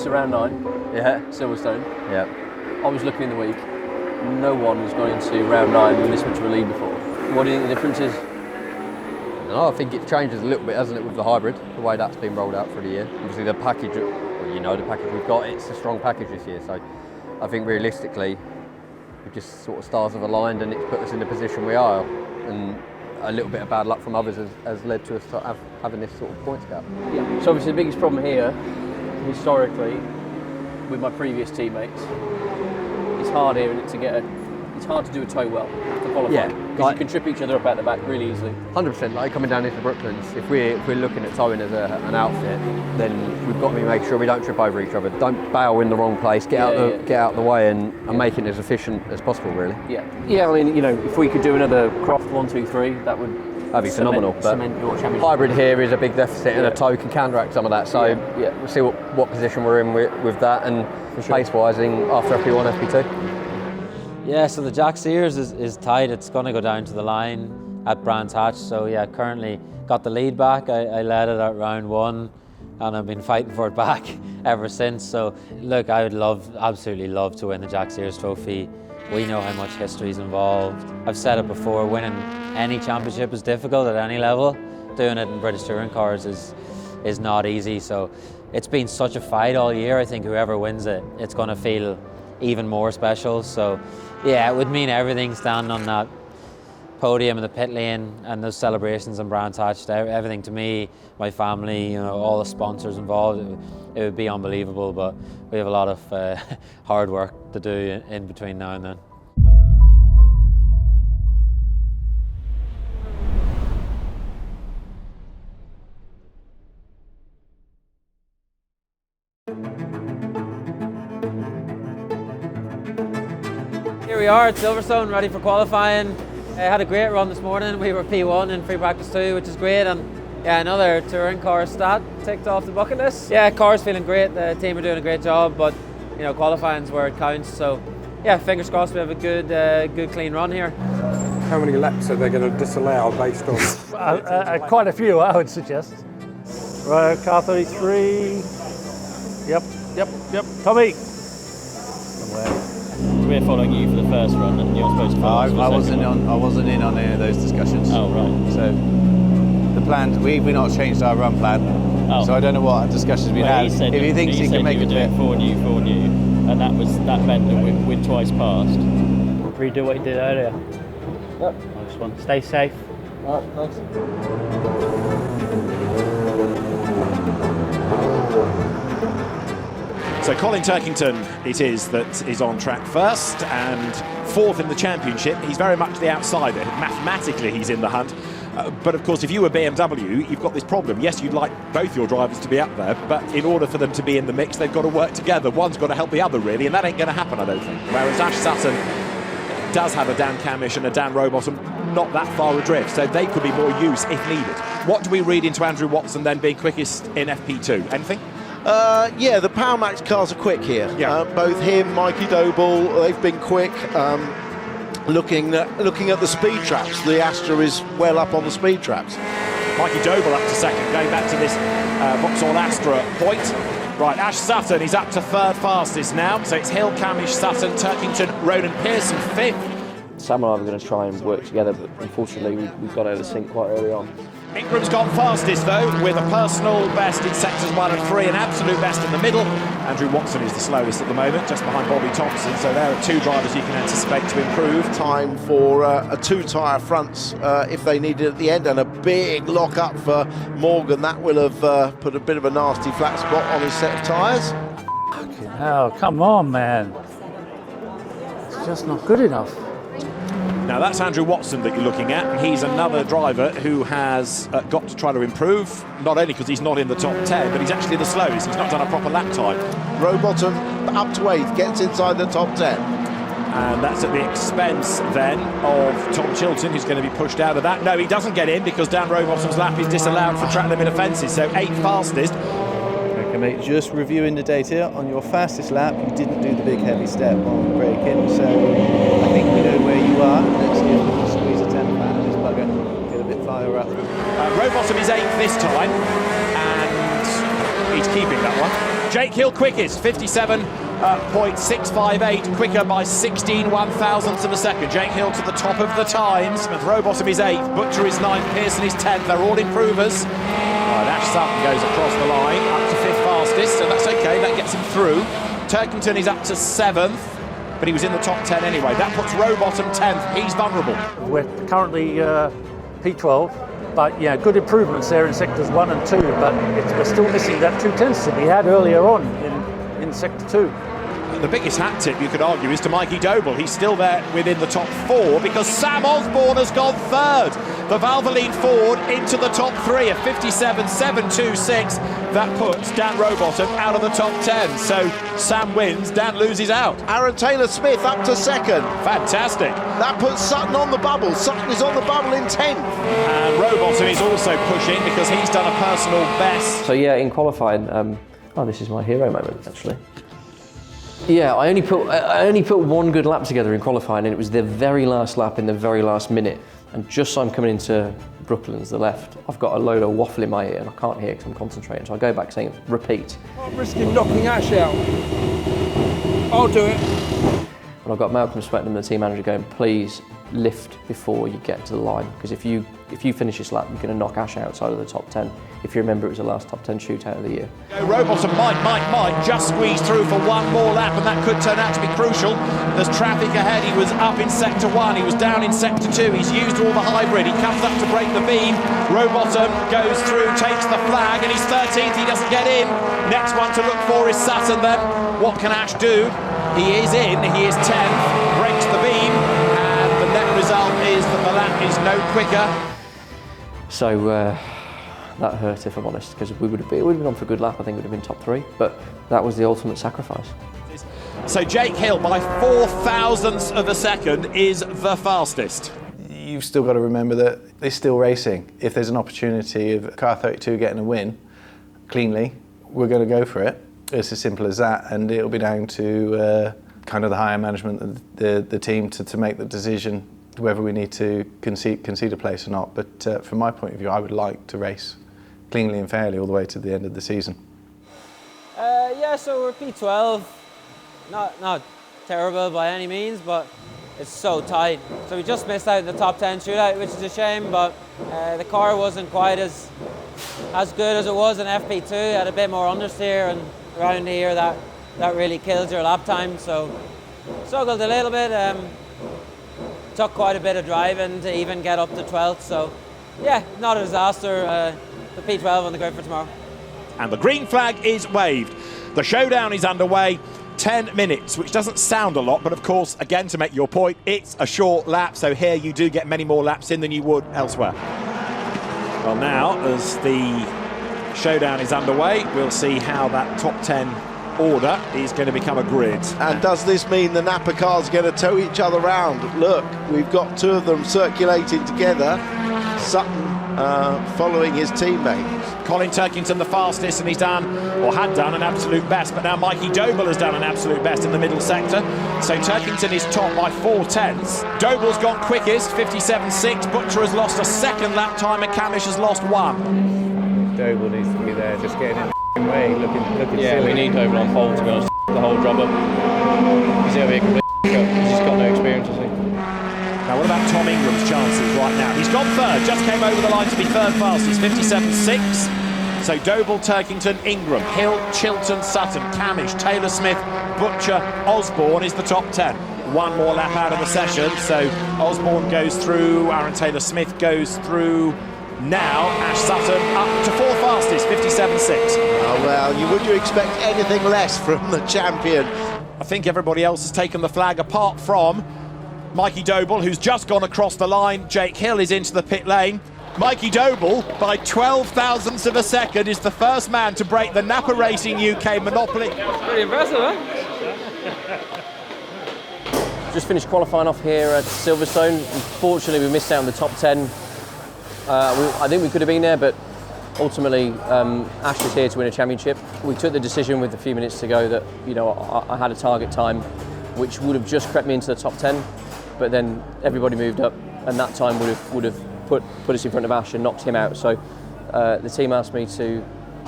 weeks around 9. Yeah. Silverstone. Yeah. I was looking in the week. No one has gone into round 9 with this much of a lead before. What do you think the difference is? No, I think it changes a little bit, hasn't it, with the hybrid, the way that's been rolled out for the year. Obviously the package, well, you know the package we've got, it's a strong package this year, so I think realistically, we just sort of stars have aligned and it's put us in the position we are. And a little bit of bad luck from others has led to us having this sort of points gap. Yeah. So obviously the biggest problem here, historically, with my previous teammates, it's hard here it's hard to do a toe well for qualifying. Yeah, because you can trip each other up at the back really easily. 100%, like coming down into Brooklands, if we're looking at towing as an outfit, then we've got to be making sure we don't trip over each other. Don't bail in the wrong place, get out of the way and make it as efficient as possible, really. Yeah, I mean, you know, if we could do another Croft 1, 2, 3, that'd be phenomenal. Cement your championship. Hybrid here is a big deficit, and a toe can counteract some of that. So we'll see what position we're in with that, and pace-wising after FP1, FP2. Yeah, so the Jack Sears is tight. It's going to go down to the line at Brands Hatch. So yeah, currently got the lead back. I led it at round 1, and I've been fighting for it back ever since. So look, I would absolutely love to win the Jack Sears Trophy. We know how much history is involved. I've said it before, winning any championship is difficult at any level. Doing it in British touring cars is not easy. So it's been such a fight all year. I think whoever wins it, it's going to feel even more special. So yeah, it would mean everything standing on that podium in the pit lane and those celebrations in Brands Hatch, everything to me, my family, you know, all the sponsors involved, it would be unbelievable. But we have a lot of hard work to do in between now and then. Here we are at Silverstone, ready for qualifying. I had a great run this morning. We were P1 in free practice 2, which is great, and yeah, another touring car stat ticked off the bucket list. Yeah, car's feeling great. The team are doing a great job, but you know, qualifying's where it counts. So yeah, fingers crossed we have a good clean run here. How many laps are they going to disallow based on? Quite a few, I would suggest. Right, car 33. Yep. Tommy. We're following you for the first run, and you're supposed to follow us for the second run. I wasn't in on any of those discussions. Oh, right. So the plan, we've not changed our run plan. Oh. So I don't know what discussions we had. If he thinks he can make it fit. For you, and that meant that we're twice past. Redo what you did earlier. Yep. Nice one. Stay safe. All right, thanks. So Colin Turkington it is that is on track first and 4th in the championship. He's very much the outsider. Mathematically he's in the hunt. But of course if you were BMW, you've got this problem. Yes, you'd like both your drivers to be up there, but in order for them to be in the mix, they've got to work together. One's got to help the other, really, and that ain't going to happen, I don't think. Whereas Ash Sutton does have a Dan Camish and a Dan Rowbottom not that far adrift, so they could be more use if needed. What do we read into Andrew Watson then being quickest in FP2? Anything? Yeah, the Power Max cars are quick here. Yeah. Both him, Mikey Doble, they've been quick. Looking at the speed traps, the Astra is well up on the speed traps. Mikey Doble up to second, going back to this Vauxhall Astra point. Right, Ash Sutton, he's up to 3rd fastest now. So it's Hill, Camish, Sutton, Turkington, Ronan Pearson 5th. Sam and I were going to try and work together, but unfortunately we got out of sync quite early on. Ingram's gone fastest though, with a personal best in sectors 1 and 3, an absolute best in the middle. Andrew Watson is the slowest at the moment, just behind Bobby Thompson, so there are 2 drivers you can anticipate to improve. Time for a 2-tyre fronts if they need it at the end, and a big lock up for Morgan. That will have put a bit of a nasty flat spot on his set of tyres. Fucking hell, come on, man. It's just not good enough. Now that's Andrew Watson that you're looking at, and he's another driver who has got to try to improve, not only because he's not in the top 10, but he's actually the slowest. He's not done a proper lap time. Rowbottom up to 8th, gets inside the top 10. And that's at the expense then of Tom Chilton, who's going to be pushed out of that. No, he doesn't get in because Dan Rowbottom's lap is disallowed for track limit offences, so 8th fastest. Okay, mate, just reviewing the data. On your fastest lap, you didn't do the big heavy step on braking, so I think we know where you are. Let's see if we can squeeze a 10 out of this bugger, get a bit higher up. Rowbottom is 8th this time, and he's keeping that one. Jake Hill quickest, 57.658, quicker by 16 one-thousandths of a second. Jake Hill to the top of the times. Rowbottom is 8th, Butcher is 9th, Pearson is 10th. They're all improvers. Right, Ash Sutton goes across the line, up to 5th fastest, so that's okay, that gets him through. Turkington is up to 7th, but he was in the top 10 anyway. That puts Rowbottom 10th, he's vulnerable. We're currently P12, but yeah, good improvements there in sectors 1 and 2, but we're still missing that 2/10 that we had earlier on in sector 2. The biggest hat tip you could argue is to Mikey Doble. He's still there within the top 4 because Sam Osborne has gone 3rd. The Valvoline Ford into the top 3 at 57.726. That puts Dan Rowbottom out of the top 10. So Sam wins, Dan loses out. Aaron Taylor-Smith up to 2nd. Fantastic. That puts Sutton on the bubble. Sutton is on the bubble in 10th. And Rowbottom is also pushing because he's done a personal best. So yeah, in qualifying, this is my hero moment actually. Yeah, I only put one good lap together in qualifying, and it was the very last lap in the very last minute. And just so I'm coming into Brooklands, the left, I've got a load of waffle in my ear and I can't hear because I'm concentrating. So I go back saying, repeat. I'm risking knocking Ash out. I'll do it. And I've got Malcolm Spectrum, the team manager, going, please lift before you get to the line, because if you finish this lap, you're going to knock Ash outside of the top 10. If you remember, it was the last top 10 shootout of the year. Rowbottom might just squeeze through for one more lap, and that could turn out to be crucial. There's traffic ahead. He was up in sector 1, he was down in sector 2. He's used all the hybrid. He comes up to break the beam. Rowbottom goes through, takes the flag, and he's 13th. He doesn't get in. Next one to look for is Sutton then. What can Ash do? He is in. He is 10th. Breaks the beam. The net result is that the lap is no quicker. So that hurt, if I'm honest, because we would have been on for a good lap. I think it would have been top 3, but that was the ultimate sacrifice. So Jake Hill, by 0.004 of a second, is the fastest. You've still got to remember that it's still racing. If there's an opportunity of car 32 getting a win cleanly, we're going to go for it. It's as simple as that, and it'll be down to kind of the higher management, the team to make the decision whether we need to concede a place or not. But from my point of view, I would like to race cleanly and fairly all the way to the end of the season. Yeah, so we're P12, not terrible by any means, but it's so tight. So we just missed out in the top 10 shootout, which is a shame, but the car wasn't quite as good as it was in FP2. It had a bit more understeer, and around here that really kills your lap time. So struggled a little bit. Took quite a bit of driving to even get up to 12th. So yeah, not a disaster. The P12 on the grid for tomorrow. And the green flag is waved. The showdown is underway. 10 minutes, which doesn't sound a lot, but of course, again, to make your point, it's a short lap, so here you do get many more laps in than you would elsewhere. Well, now, as the showdown is underway, we'll see how that top 10 order is going to become a grid. And does this mean the Napa cars are going to tow each other round? Look, we've got 2 of them circulating together. Sutton following his teammate. Colin Turkington the fastest, and he's done, or had done, an absolute best, but now Mikey Doble has done an absolute best in the middle sector. So Turkington is top by 0.4. Doble's gone quickest, 57.6. Butcher has lost a second lap time, and Camish has lost 1. Doble needs to be there, just getting in the way, looking Yeah, silly. we need Doble on pole, to be honest, the whole job up. Because he'll be a complete he's just got no experience, I think. Now, what about Tom Ingram's chances right now? He's gone 3rd, just came over the line to be 3rd fastest, 57.6. So Doble, Turkington, Ingram, Hill, Chilton, Sutton, Camish, Taylor-Smith, Butcher, Osborne is the top 10. One more lap out of the session, so Osborne goes through, Aaron Taylor-Smith goes through. Now, Ash Sutton up to 4th fastest, 57.6. Oh, well, would you expect anything less from the champion? I think everybody else has taken the flag apart from Mikey Doble, who's just gone across the line. Jake Hill is into the pit lane. Mikey Doble, by 0.12 of a second, is the first man to break the Napa Racing UK monopoly. Pretty impressive, huh? Just finished qualifying off here at Silverstone. Unfortunately, we missed out on the top 10. I think we could have been there, but ultimately, Ash is here to win a championship. We took the decision with a few minutes to go that, you know, I had a target time which would have just crept me into the top 10, but then everybody moved up, and that time would have put us in front of Ash and knocked him out. So the team asked me to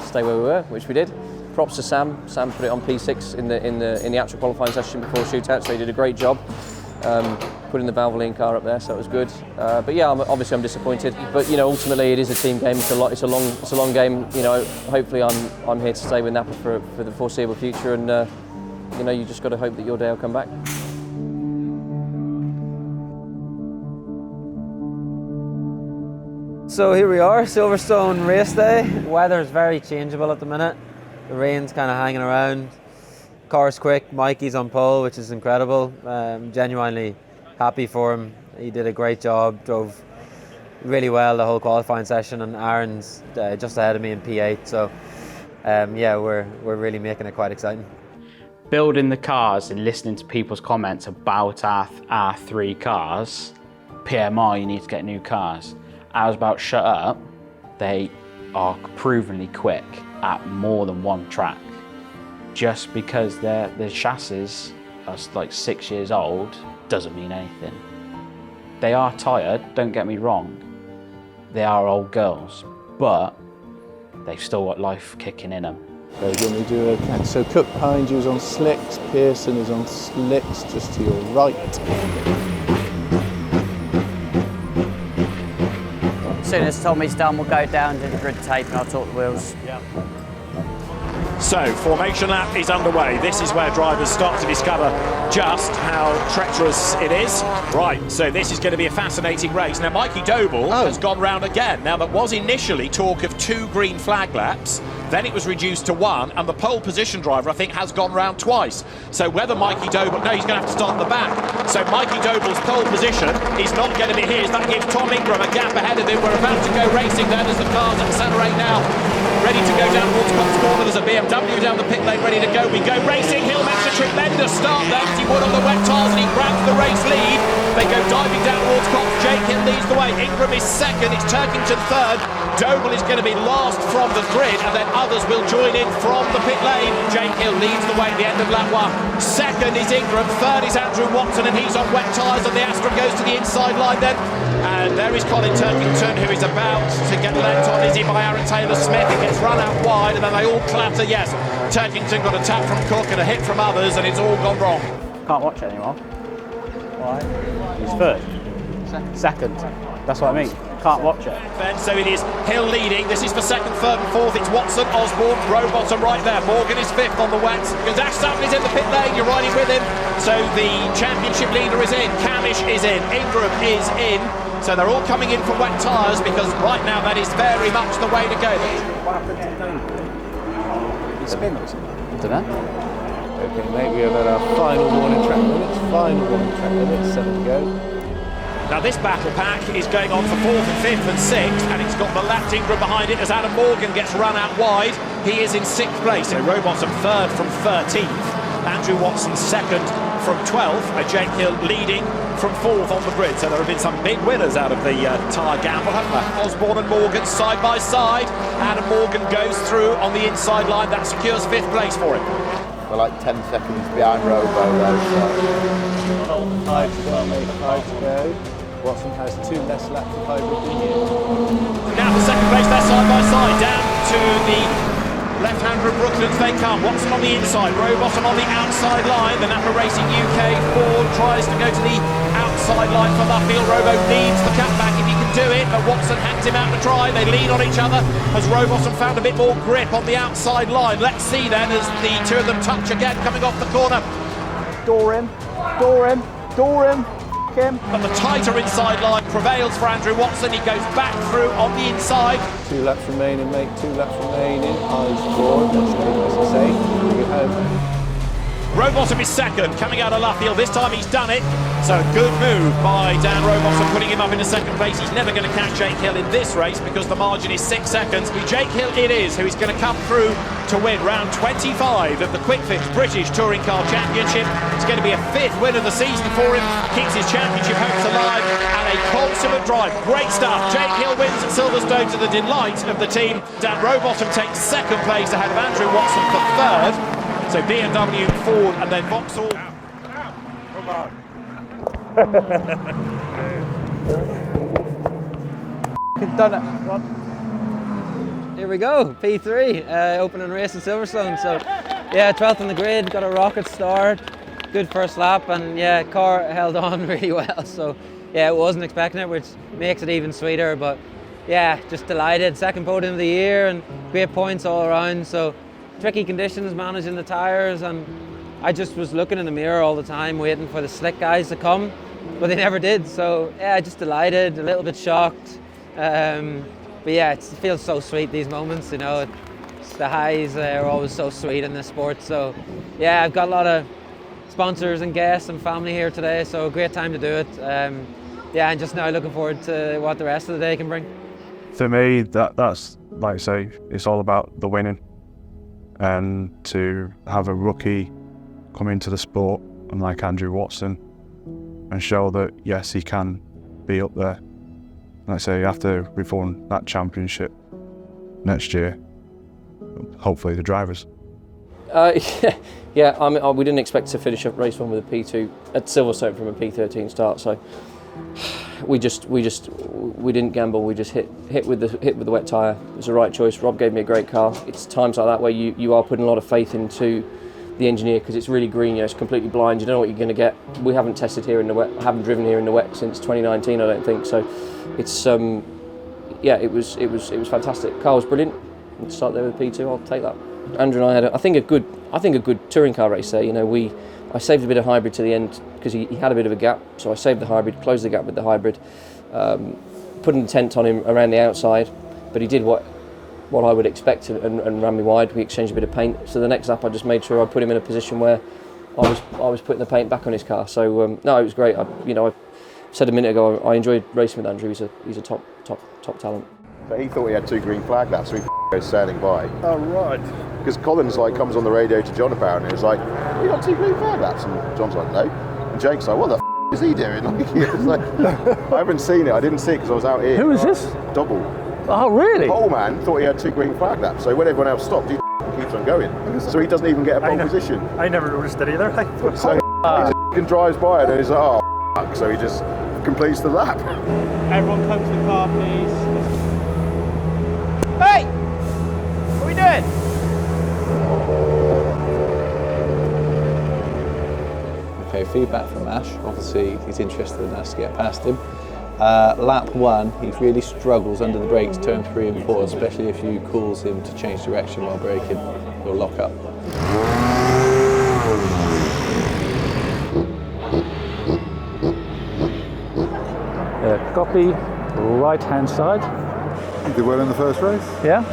stay where we were, which we did, props to Sam. Sam put it on P6 in the actual qualifying session before shootout, so he did a great job putting the Valvoline car up there, so it was good. But yeah, obviously I'm disappointed. But you know, ultimately it is a team game. It's a long game. You know, hopefully I'm here to stay with Napa for the foreseeable future, and you know, you just got to hope that your day will come back. So here we are, Silverstone race day. Weather's very changeable at the minute. The rain's kind of hanging around. Car's quick, Mikey's on pole, which is incredible. Genuinely happy for him. He did a great job, drove really well the whole qualifying session, and Aaron's just ahead of me in P8. So yeah, we're really making it quite exciting. Building the cars and listening to people's comments about our R3 cars, PMR, you need to get new cars. I was about shut up. They are provenly quick at more than one track. Just because their chassis are like 6 years old doesn't mean anything. They are tired, don't get me wrong. They are old girls, but they've still got life kicking in them. So when we do a catch, so Cook behind you is on slicks, Pearson is on slicks just to your right. As soon as Tommy's done, we'll go down to the grid tape and I'll talk the wheels. Yeah. So, formation lap is underway. This is where drivers start to discover just how treacherous it is. Right, so this is going to be a fascinating race. Now, Mikey Doble has gone round again. Now, there was initially talk of 2 green flag laps. Then it was reduced to 1, and the pole position driver, I think, has gone round twice. So whether Mikey Doble... No, he's going to have to start at the back. So Mikey Doble's pole position is not going to be his. That gives Tom Ingram a gap ahead of him. We're about to go racing then as the cars accelerate now. Ready to go down towards Cox Corner. There's a BMW down the pit lane ready to go. We go racing. Hill makes a tremendous start there, as he would on the wet tyres, and he grabs the race lead. They go diving down towards Cox. Jake Hill leads the way. Ingram is second. It's Turkington third. Doble is going to be last from the grid, and then others will join in from the pit lane. Jake Hill leads the way at the end of lap 1. Second is Ingram. Third is Andrew Watson, and he's on wet tyres, and the Astra goes to the inside line then. And there is Colin Turkington, who is about to get lent on. Is he by Aaron Taylor-Smith? He gets run out wide, and then they all clatter. Yes, Turkington got a tap from Cook and a hit from others, and it's all gone wrong. Can't watch it anymore. Why? He's third. Second. That's what I mean. Can't watch it. Then, so it is Hill leading. This is for second, third and fourth. It's Watson, Osborne, Rowbottom right there. Morgan is fifth on the wet. Gazash Sutton is in the pit lane. You're riding with him. So the championship leader is in. Camish is in. Ingram is in. So they're all coming in for wet tyres, because right now that is very much the way to go. What happened to Dave? He spin or something? I don't know. Okay, mate, we have our final warning track limits. Final warning track limits, 7 to go. Now this battle pack is going on for 4th and 5th and 6th, and it's got the lapped Ingram behind it as Adam Morgan gets run out wide. He is in 6th place. So Rowbottom 3rd from 13th. Andrew Watson 2nd from 12th. Jake Hill leading from 4th on the grid. So there have been some big winners out of the tyre gamble, haven't there? Osborne and Morgan side by side. Adam Morgan goes through on the inside line. That secures 5th place for him. We're like 10 seconds behind Robo though. So. 5 to go, mate. 5 to go. Watson has 2 less laps of hybrid than you. Now for second place, they're side by side. Down to the left-hander of Brooklands they come. Watson on the inside, Rowbottom on the outside line. The Napa Racing UK Ford tries to go to the outside line for Luffield. Robo needs the cutback if he can do it, but Watson hangs him out to try. They lean on each other as Rowbottom found a bit more grip on the outside line. Let's see then as the two of them touch again coming off the corner. Door him, door him, door him. Him. But the tighter inside line prevails for Andrew Watson. He goes back through on the inside. 2 laps remaining, mate. 2 laps remaining. Eyes forward. That's what I say. Bring it home. Rowbottom is second, coming out of Luffield. This time he's done it. So good move by Dan Rowbottom, putting him up into second place. He's never going to catch Jake Hill in this race because the margin is 6 seconds. Jake Hill it is who is going to come through to win round 25 of the Quick Fix British Touring Car Championship. It's going to be a 5th win of the season for him. Keeps his championship hopes alive, and a consummate drive. Great stuff. Jake Hill wins at Silverstone to the delight of the team. Dan Rowbottom takes second place ahead of Andrew Watson for 3rd. So BMW, Ford, and then Vauxhall. Come on. Done it. here we go, P3, opening race in Silverstone. So yeah, 12th on the grid, got a rocket start, good first lap, and yeah, car held on really well. So yeah, I wasn't expecting it, which makes it even sweeter, but yeah, just delighted. Second podium of the year and great points all around. So tricky conditions, managing the tyres, and I just was looking in the mirror all the time, waiting for the slick guys to come, but they never did. So yeah, just delighted, a little bit shocked. But yeah, it feels so sweet, these moments, you know. The highs are always so sweet in this sport. So yeah, I've got a lot of sponsors and guests and family here today, so great time to do it. Yeah, and just now looking forward to what the rest of the day can bring. For me, that's like I say, it's all about the winning, and to have a rookie come into the sport and like Andrew Watson and show that yes, he can be up there. Like I say, after we've won that championship next year, hopefully the drivers. Yeah. I mean, we didn't expect to finish up race one with a P2 at Silverstone from a P13 start, so we didn't gamble. We just hit with the wet tyre. It was the right choice. Rob gave me a great car. It's times like that where you are putting a lot of faith into the engineer, because it's really green. You know, it's completely blind. You don't know what you're going to get. We haven't tested here in the wet. I haven't driven here in the wet since 2019. I don't think so. It's yeah, it was fantastic. Car was brilliant. Let's start there with P2. I'll take that. Andrew and I had, I think a good touring car race there. You know, I saved a bit of hybrid to the end because he had a bit of a gap, so I saved the hybrid, closed the gap with the hybrid, putting the tent on him around the outside, but he did what I would expect and ran me wide. We exchanged a bit of paint, so the next lap I just made sure I put him in a position where I was putting the paint back on his car. So no, it was great. I said a minute ago, I enjoyed racing with Andrew. He's a top talent. But he thought he had 2 green flag laps, so he goes sailing by. Oh, right. Because Collins comes on the radio to John apparently, and was like, you got 2 green flag laps? And John's like, no. And Jake's like, what the is he doing? I haven't seen it. I didn't see it because I was out here. Who is this? Double. Oh, really? The pole man thought he had 2 green flag laps, so when everyone else stopped, he keeps on going. So he doesn't even get a pole position. I never noticed it either. So he just drives by and he's like, oh, f**k. So he just completes the lap. Everyone come to the car, please. Hey! What are we doing? Okay, feedback from Ash. Obviously, he's interested in us to get past him. Lap 1, he really struggles under the brakes, turn 3 and 4, especially if you cause him to change direction while braking. He'll lock up. Copy, right-hand side. You did well in the first race? Yeah,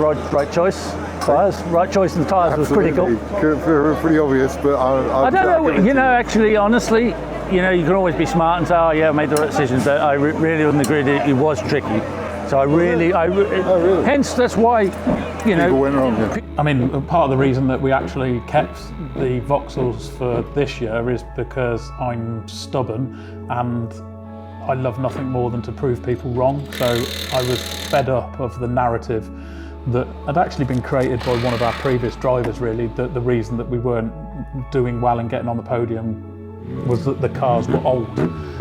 right choice. Tyres, right choice in the tyres was pretty cool. Pretty obvious, but I don't know, you know, actually, honestly, you know, you can always be smart and say, oh yeah, I made the right decision, but I really on the grid, it was tricky. So I really, hence that's why, you know. People went wrong, yeah. I mean, part of the reason that we actually kept the Vauxhalls for this year is because I'm stubborn and I love nothing more than to prove people wrong. So I was fed up of the narrative that had actually been created by one of our previous drivers, really, that the reason that we weren't doing well and getting on the podium was that the cars were old.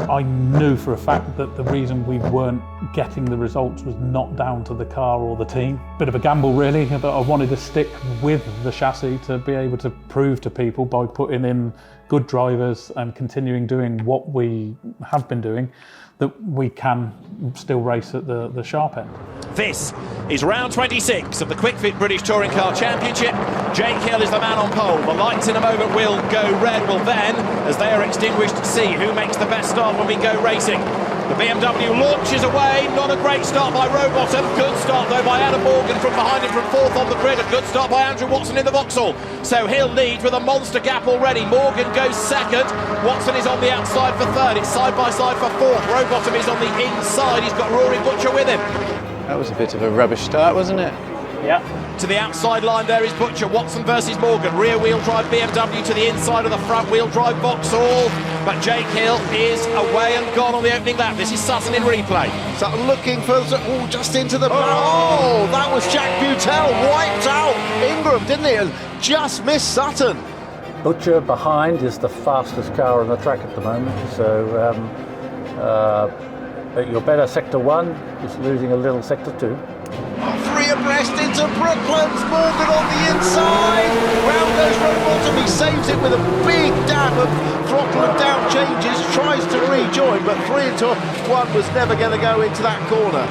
I knew for a fact that the reason we weren't getting the results was not down to the car or the team. Bit of a gamble, really, that I wanted to stick with the chassis to be able to prove to people by putting in good drivers and continuing doing what we have been doing, that we can still race at the sharp end. This is round 26 of the Quick Fit British Touring Car Championship. Jake Hill is the man on pole. The lights in a moment will go red. Will then, as they are extinguished, see who makes the best start when we go racing. The BMW launches away. Not a great start by Rowbottom. Good start though by Adam Morgan from behind him from 4th on the grid. A good start by Andrew Watson in the Vauxhall. So Hill leads with a monster gap already. Morgan goes 2nd. Watson is on the outside for 3rd. It's side by side for 4th. Rowbottom is on the inside. He's got Rory Butcher with him. That was a bit of a rubbish start, wasn't it? Yeah. To the outside line there is Butcher. Watson versus Morgan. Rear wheel drive BMW to the inside of the front wheel drive Vauxhall. But Jake Hill is away and gone on the opening lap. This is Sutton in replay. Sutton looking for just into the oh, that was Jack Butel wiped out Ingram, didn't he? And just missed Sutton. Butcher behind is the fastest car on the track at the moment. So your better sector 1 is losing a little sector 2. Three progressed into Brooklands. Morgan on the inside. Round goes Rowbottom. He saves it with a big dab of throttle and down changes. Tries to rejoin, but 3 into 1 was never going to go into that corner.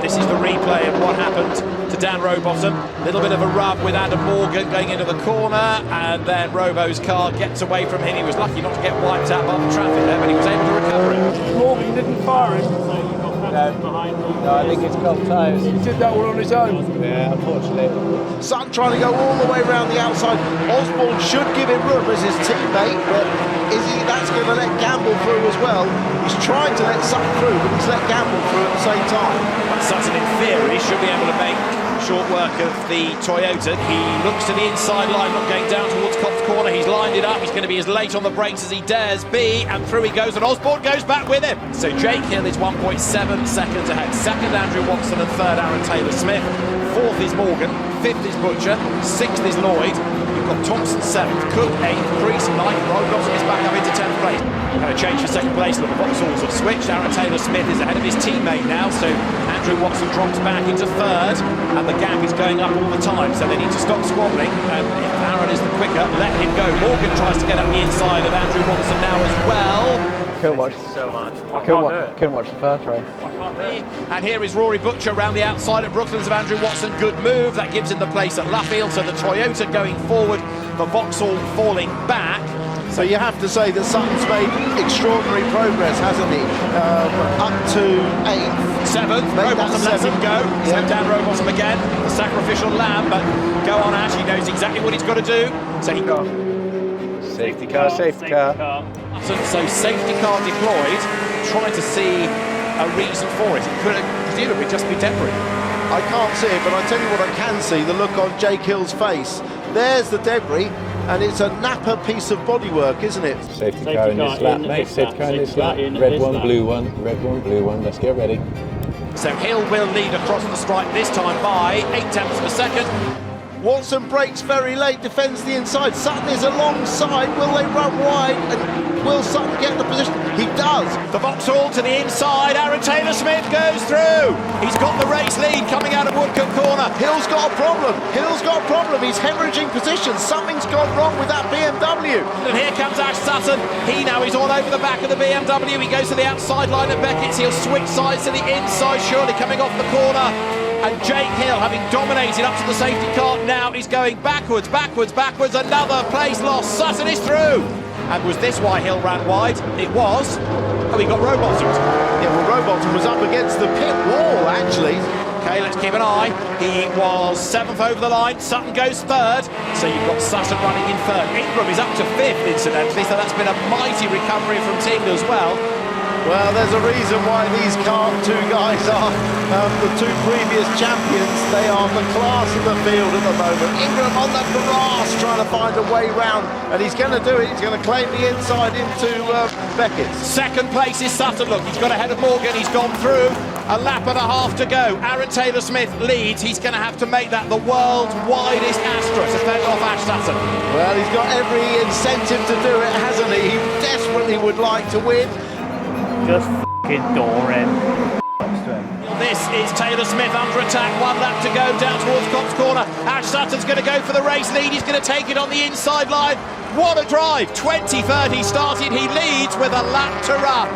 This is the replay of what happened to Dan Rowbottom. Little bit of a rub with Adam Morgan going into the corner, and then Robo's car gets away from him. He was lucky not to get wiped out by the traffic there, but he was able to recover it. Morgan didn't fire him, so you got Adam behind him. No, I think it's cold tyres. He did that all on his own. Yeah, unfortunately. Sutton trying to go all the way around the outside. Osborne should give him room as his teammate, but that's going to let Gamble through as well. He's trying to let Sutton through, but he's let Gamble through at the same time. Sutton, in theory, should be able to make short work of the Toyota. He looks to the inside line, not going down towards Cops Corner. He's lined it up. He's going to be as late on the brakes as he dares be, and through he goes, and Osborne goes back with him. So Jake Hill is 1.7 seconds ahead. Second, Andrew Watson, and third, Aaron Taylor-Smith. Fourth is Morgan, fifth is Butcher, sixth is Lloyd. You've got Thompson 7th, Cook 8th, Crease 9th, Roadblocks gets back up into 10th place. Going to change for second place. Look, the Vauxhalls have switched. Aaron Taylor-Smith is ahead of his teammate now, so Andrew Watson drops back into third, and the gap is going up all the time, so they need to stop squabbling, and if Aaron is the quicker, let him go. Morgan tries to get up the inside of Andrew Watson now as well. Couldn't watch so much. Couldn't watch the first race. And here is Rory Butcher around the outside at Brooklands of Andrew Watson. Good move. That gives him the place at Luffield. So the Toyota going forward, the Vauxhall falling back. So you have to say that Sutton's made extraordinary progress, hasn't he? Up to 8th. 7th. Rowbottom lets him go. So Dan Rowbottom again, the sacrificial lamb. But go on, Ash. He knows exactly what he's got to do. So he got safety car. So safety car deployed, trying to see a reason for it. It could presumably just be debris. I can't see it, but I tell you what I can see, the look on Jake Hill's face. There's the debris, and it's a Napa piece of bodywork, isn't it? Safety car in this lap, mate. Safety car in this lap. Red one, blue one. Red one, blue one. Let's get ready. So Hill will lead across the stripe this time by 8/10 of a second. Watson brakes very late, defends the inside. Sutton is alongside. Will they run wide? And will Sutton get the position? He does. The Vauxhall to the inside. Aaron Taylor-Smith goes through. He's got the race lead coming out of Woodcote Corner. Hill's got a problem. He's hemorrhaging positions. Something's gone wrong with that BMW. And here comes Ash Sutton. He now is all over the back of the BMW. He goes to the outside line at Beckett's. He'll switch sides to the inside, surely coming off the corner. And Jake Hill, having dominated up to the safety car, now he's going backwards. Another place lost. Sutton is through. And was this why Hill ran wide? It was. Oh, he got Rowbottom. Yeah, well, Rowbottom was up against the pit wall, actually. Okay, let's keep an eye. He was 7th over the line. Sutton goes 3rd. So you've got Sutton running in 3rd. Ingram is up to 5th, incidentally, so that's been a mighty recovery from Ting as well. Well, there's a reason why these two guys are the two previous champions. They are the class of the field at the moment. Ingram on the grass trying to find a way round, and he's going to do it. He's going to claim the inside into Beckett's. Second place is Sutton. Look, he's got ahead of Morgan. He's gone through. A lap and a half to go. Aaron Taylor-Smith leads. He's going to have to make that the world's widest Astra to fend off Ash Sutton. Well, he's got every incentive to do it, hasn't he? He desperately would like to win. Just f***ing door him. This is Taylor-Smith under attack. 1 lap to go down towards Cops Corner. Ash Sutton's going to go for the race lead. He's going to take it on the inside line. What a drive. 23rd he started. He leads with a lap to run.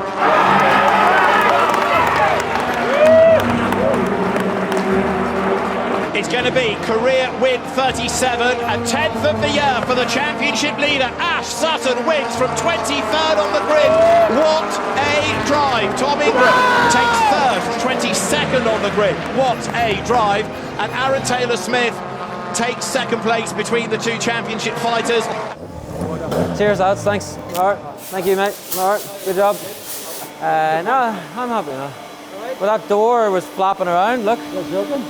It's going to be career win 37, a 10th of the year for the championship leader. Ash Sutton wins from 23rd on the grid. What a drive. Tom Ingram takes 3rd, 22nd on the grid. What a drive. And Aaron Taylor-Smith takes 2nd place between the two championship fighters. Cheers, lads. Thanks. All right. Thank you, mate. All right. Good job. No, I'm happy now. Well, that door was flapping around, look.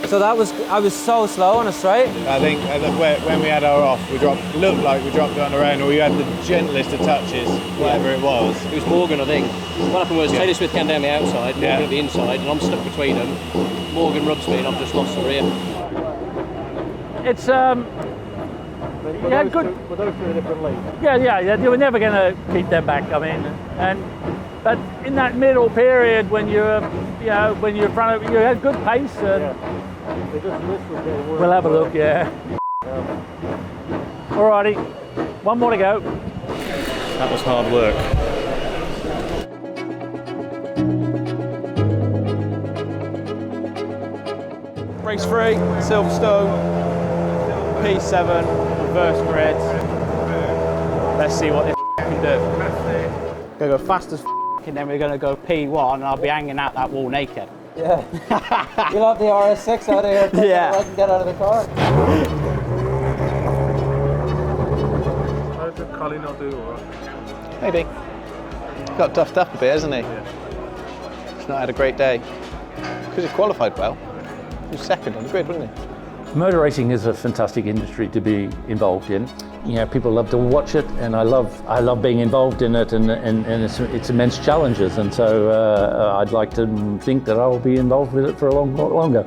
So I was so slow on a straight. I think when we had our off, looked like we dropped it on our own, or we had the gentlest of touches, whatever it was. It was Morgan, I think. What happened was Taylor-Smith came down the outside, Morgan at the inside, and I'm stuck between them. Morgan rubs me and I've just lost the rear. It's, yeah, good. Were those two in a different league? Yeah, they were never going to keep them back, I mean, but in that middle period when you're in front of, you had good pace, and We'll have a look, yeah. Alrighty, one more to go. That was hard work. Race 3, Silverstone, P7, reverse grid. Let's see what this can do. Gonna go fast as and then we're gonna go P1 and I'll be hanging out that wall naked. Yeah. You'll have the RS6 out of here. Yeah. I can get out of the car. How did Colin not do all right? Maybe. Got duffed up a bit, hasn't he? Yeah. He's not had a great day. Because he qualified well. He was second on the grid, wasn't he? Motor racing is a fantastic industry to be involved in. You know, people love to watch it, and I love being involved in it, and it's immense challenges. And so I'd like to think that I will be involved with it for a lot longer.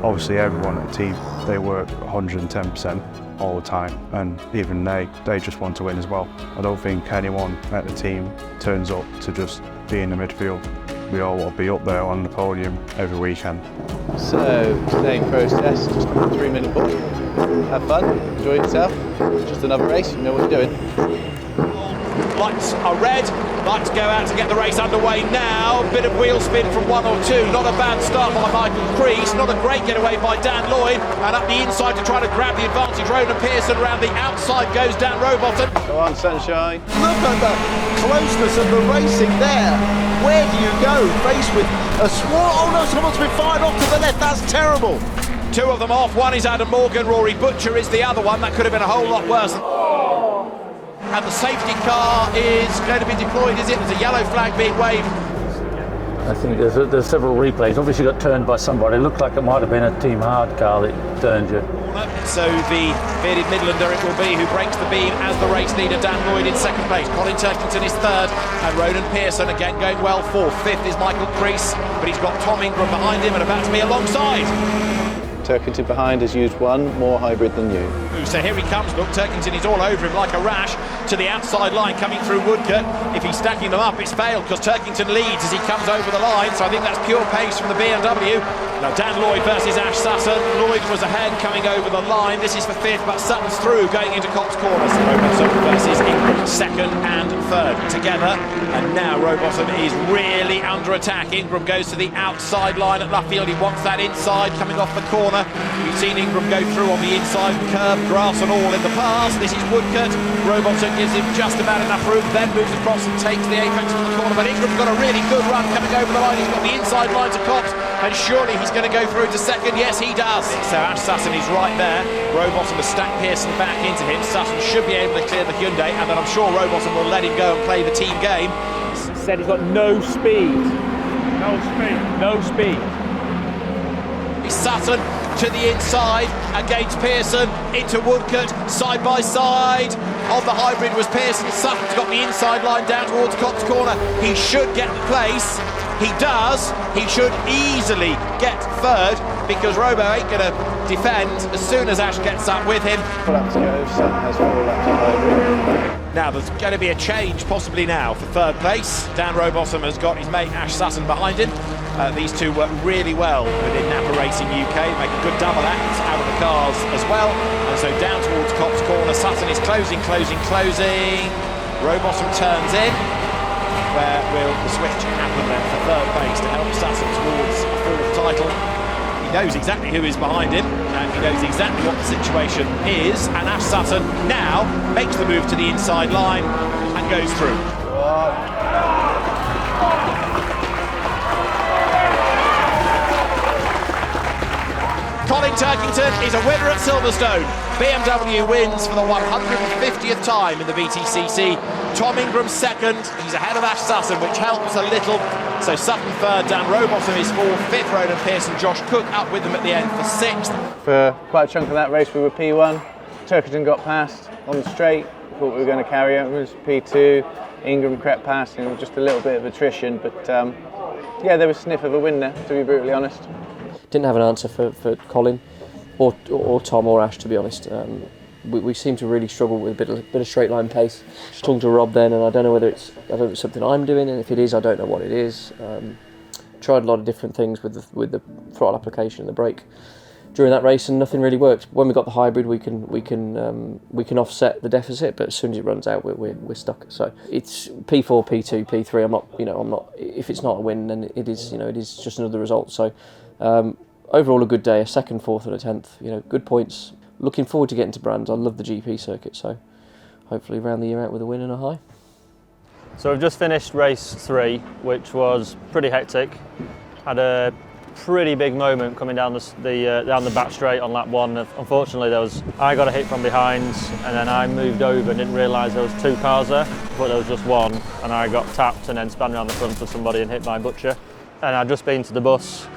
Obviously, everyone at the team, they work 110% all the time, and even they just want to win as well. I don't think anyone at the team turns up to just be in the midfield. We all want to be up there on the podium every weekend. So, staying process, just a 3-minute ball. Have fun, enjoy yourself. Just another race, you know what you're doing. Lights are red. Lights go out to get the race underway now. Bit of wheel spin from 1 or 2. Not a bad start by Michael Crease. Not a great getaway by Dan Lloyd. And up the inside to try to grab the advantage. Ronan Pearson around the outside goes Dan Rowbottom. Go on, sunshine. Look at the closeness of the racing there. Where do you go? Faced with a swarm. Oh no, someone's been fired off to the left. That's terrible. 2 of them off. One is Adam Morgan. Rory Butcher is the other one. That could have been a whole lot worse. And the safety car is going to be deployed, is it? There's a yellow flag being waved. I think there's several replays. Obviously got turned by somebody. It looked like it might have been a Team Hard car that turned you. So the bearded Midlander it will be who breaks the beam as the race leader. Dan Lloyd in second place. Colin Turkington is third. And Ronan Pearson again going well fourth. Fifth is Michael Crease, but he's got Tom Ingram behind him and about to be alongside. Turkington behind has used one more hybrid than you. So here he comes, look, Turkington is all over him like a rash to the outside line coming through Woodcote. If he's stacking them up, it's failed because Turkington leads as he comes over the line, so I think that's pure pace from the BMW. Now Dan Lloyd versus Ash Sutton. Lloyd was ahead coming over the line. This is for fifth, but Sutton's through going into Cops Corner. So Rowbottom versus Ingram, second and third together. And now Rowbottom is really under attack. Ingram goes to the outside line at Luffield. He wants that inside coming off the corner. We've seen Ingram go through on the inside, curb, grass and all in the past. This is Woodcote. Rowbottom gives him just about enough room, then moves across and takes the apex from the corner. But Ingram's got a really good run coming over the line. He's got the inside line to Cops, and surely he's going to go through to second. Yes, he does. So Ash Sutton is right there. Rowbottom has stacked Pearson back into him. Sutton should be able to clear the Hyundai, and then I'm sure Rowbottom will let him go and play the team game. Said he's got no speed. No speed. No speed. Sutton to the inside against Pearson into Woodcote, side by side. On the hybrid was Pearson. Sutton's got the inside line down towards Cops Corner. He should get the place. He does. He should easily get third because Robo ain't going to defend as soon as Ash gets up with him. 4 laps to go. Sutton has 4 laps of hybrid. Now there's going to be a change possibly now for third place. Dan Rowbottom has got his mate Ash Sutton behind him. These two work really well within Napa Racing UK, make a good double act out of the cars as well. And so down towards Cops Corner, Sutton is closing. Rowbottom turns in, where will the switch happen then for third place to help Sutton towards a fourth title. He knows exactly who is behind him, and he knows exactly what the situation is, and Ash Sutton now makes the move to the inside line and goes through. Colin Turkington is a winner at Silverstone. BMW wins for the 150th time in the BTCC. Tom Ingram second. He's ahead of Ash Sutton, which helps a little. So Sutton third, Dan Rowbottom is fourth, fifth Ronan Pearson, Josh Cook up with them at the end for sixth. For quite a chunk of that race we were P1. Turkington got past on the straight. Thought we were going to carry it. It was P2. Ingram crept past and just a little bit of attrition. But yeah, there was a sniff of a win there, to be brutally honest. Didn't have an answer for Colin or Tom or Ash, to be honest. We seem to really struggle with a bit of straight line pace. Just talking to Rob then, and I don't know whether it's something I'm doing, and if it is, I don't know what it is. Tried a lot of different things with the throttle application and the brake during that race, and nothing really worked. When we got the hybrid, we can offset the deficit, but as soon as it runs out, we're stuck. So it's P4, P2, P3. I'm not. If it's not a win, then it is just another result. So overall, a good day, a 2nd, 4th, and a 10th. Good points. Looking forward to getting to Brands. I love the GP circuit, so hopefully round the year out with a win and a high. So we've just finished race 3, which was pretty hectic. Had a pretty big moment coming down the back straight on lap 1. Unfortunately, I got a hit from behind, and then I moved over and didn't realise there was 2 cars there, but there was just one, and I got tapped and then spun around the front of somebody and hit my butcher. And I'd just been to the bus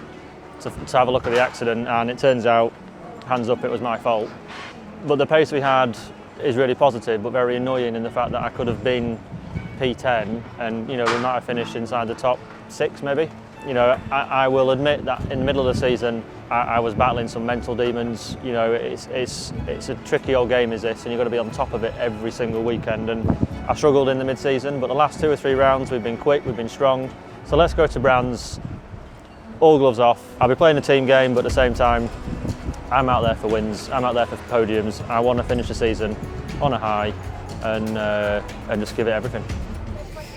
to have a look at the accident, and it turns out, hands up, it was my fault. But the pace we had is really positive, but very annoying in the fact that I could have been P10, and we might have finished inside the top 6 maybe. I will admit that in the middle of the season I was battling some mental demons. It's a tricky old game, is this, and you've got to be on top of it every single weekend, and I struggled in the mid-season, but the last 2 or 3 rounds we've been quick, we've been strong. So let's go to Brands, all gloves off. I'll be playing a team game, but at the same time I'm out there for wins, I'm out there for podiums. I want to finish the season on a high and just give it everything.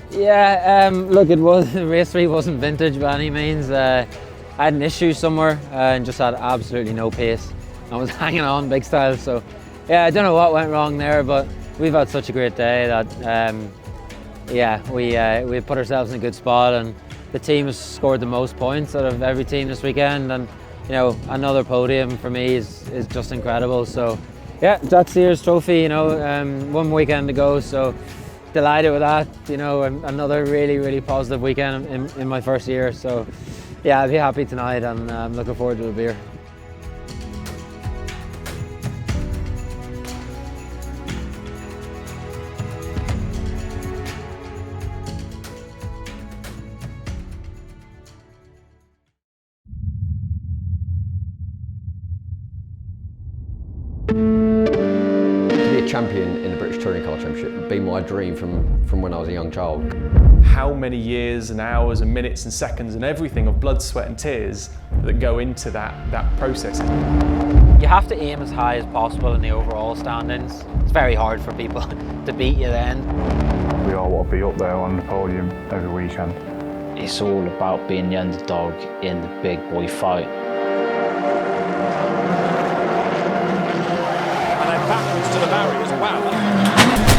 Yeah, look, race 3 wasn't vintage by any means. I had an issue somewhere and just had absolutely no pace. I was hanging on big style, so yeah, I don't know what went wrong there, but we've had such a great day that we put ourselves in a good spot, and the team has scored the most points out of every team this weekend, and another podium for me is just incredible. So yeah, Jack Sears Trophy, 1 weekend to go, so delighted with that. Another really, really positive weekend in my first year. So yeah, I'll be happy tonight, and I'm looking forward to a beer. Champion in the British Touring Car Championship would be my dream from when I was a young child. How many years and hours and minutes and seconds and everything of blood, sweat and tears that go into that process. You have to aim as high as possible in the overall standings. It's very hard for people to beat you then. We all want to be up there on the podium every weekend. It's all about being the underdog in the big boy fight. And then backwards to the barriers. Wow.